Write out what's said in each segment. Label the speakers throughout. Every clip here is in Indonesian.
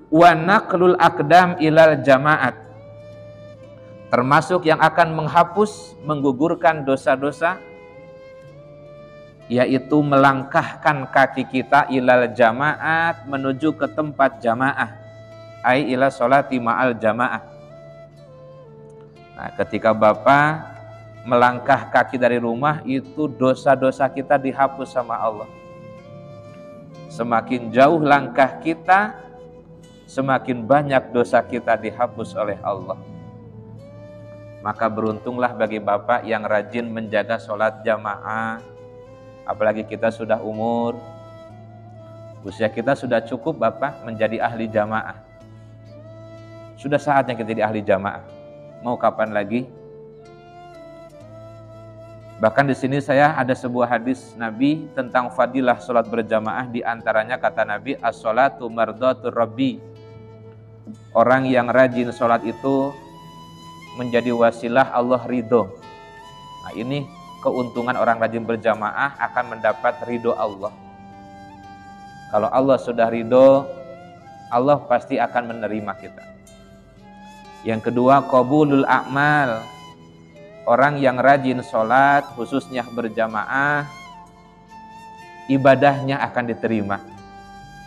Speaker 1: Wa naqlul aqdam ilal jamaat, termasuk yang akan menghapus, menggugurkan dosa-dosa, yaitu melangkahkan kaki kita ilal jamaat, menuju ke tempat jamaah, ai ila sholati ma'al jamaah. Nah, ketika Bapak melangkah kaki dari rumah, itu dosa-dosa kita dihapus sama Allah. Semakin jauh langkah kita, semakin banyak dosa kita dihapus oleh Allah. Maka beruntunglah bagi Bapak yang rajin menjaga sholat jamaah. Apalagi kita sudah umur, usia kita sudah cukup Bapak menjadi ahli jamaah. Sudah saatnya kita jadi ahli jamaah. Mau kapan lagi? Bahkan di sini saya ada sebuah hadis Nabi tentang fadilah sholat berjamaah. Di antaranya kata Nabi, as-sholatu mardatur rabbi. Orang yang rajin sholat itu menjadi wasilah Allah ridho. Nah, ini keuntungan orang rajin berjamaah, akan mendapat ridho Allah. Kalau Allah sudah ridho, Allah pasti akan menerima kita. Yang kedua, qabulul a'mal. Orang yang rajin sholat, khususnya berjamaah, ibadahnya akan diterima.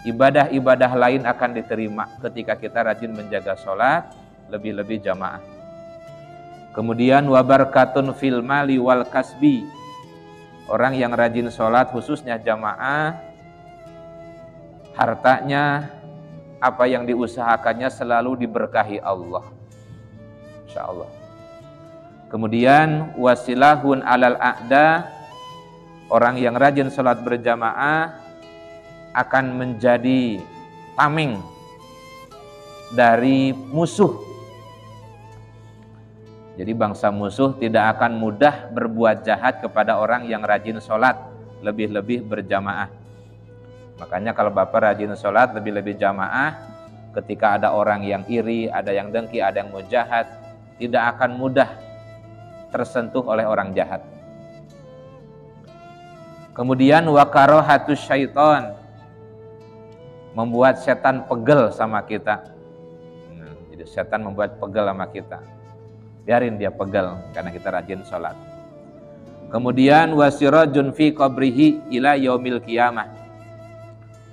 Speaker 1: Ibadah-ibadah lain akan diterima ketika kita rajin menjaga sholat, lebih-lebih jamaah. Kemudian wabarakatun fil mali wal kasbi. Orang yang rajin sholat, khususnya jamaah, hartanya, apa yang diusahakannya selalu diberkahi Allah, insya Allah. Kemudian wasilahun alal a'da. Orang yang rajin sholat berjamaah akan menjadi tameng dari musuh. Jadi bangsa musuh tidak akan mudah berbuat jahat kepada orang yang rajin sholat, lebih-lebih berjamaah. Makanya kalau Bapak rajin sholat, lebih-lebih jamaah, ketika ada orang yang iri, ada yang dengki, ada yang mau jahat, tidak akan mudah tersentuh oleh orang jahat. Kemudian wakarohatus syaiton, membuat setan pegel sama kita. Jadi setan membuat pegel sama kita. Biarin dia pegel karena kita rajin sholat. Kemudian wasirajun fi qabrihi ila yaumil qiyamah.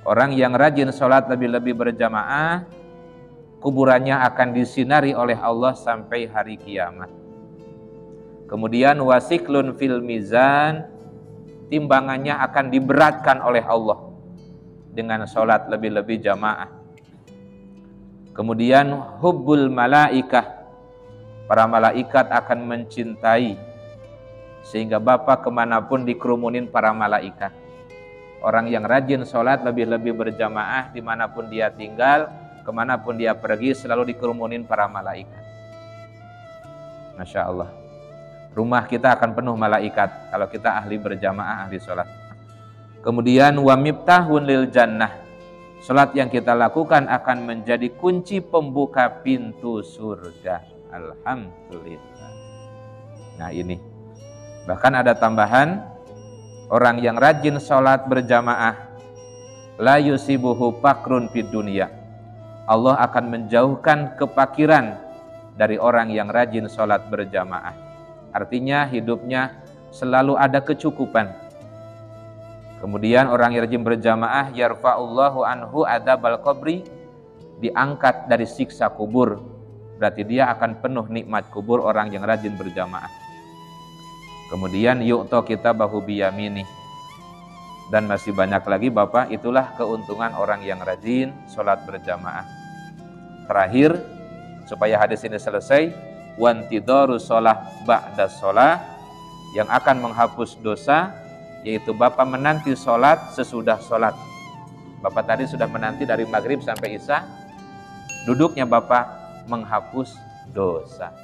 Speaker 1: Orang yang rajin sholat, lebih-lebih berjamaah, kuburannya akan disinari oleh Allah sampai hari kiamat. Kemudian wasiklun fil mizan, timbangannya akan diberatkan oleh Allah dengan sholat lebih-lebih jamaah. Kemudian hubbul malaikah, para malaikat akan mencintai, sehingga Bapak kemanapun dikerumunin para malaikat. Orang yang rajin sholat, lebih-lebih berjamaah, dimanapun dia tinggal, kemanapun dia pergi, selalu dikerumunin para malaikat. Masya Allah. Rumah kita akan penuh malaikat kalau kita ahli berjamaah, ahli sholat. Kemudian wa miftahun lil jannah. Sholat yang kita lakukan akan menjadi kunci pembuka pintu surga. Alhamdulillah. Nah ini, bahkan ada tambahan, orang yang rajin sholat berjamaah, la yusibuhu fakrun fid dunya. Allah akan menjauhkan kepakiran dari orang yang rajin sholat berjamaah. Artinya hidupnya selalu ada kecukupan. Kemudian orang yang rajin berjamaah, yarfa'ullahu anhu adzabal qabri, diangkat dari siksa kubur. Berarti dia akan penuh nikmat kubur orang yang rajin berjamaah. Kemudian yu'to kitabahu biyamini. Dan masih banyak lagi Bapak, itulah keuntungan orang yang rajin sholat berjamaah. Terakhir, supaya hadis ini selesai, wantidoru sholah ba'da sholah, yang akan menghapus dosa, yaitu Bapak menanti sholat sesudah sholat. Bapak tadi sudah menanti dari maghrib sampai isya, duduknya Bapak menghapus dosa.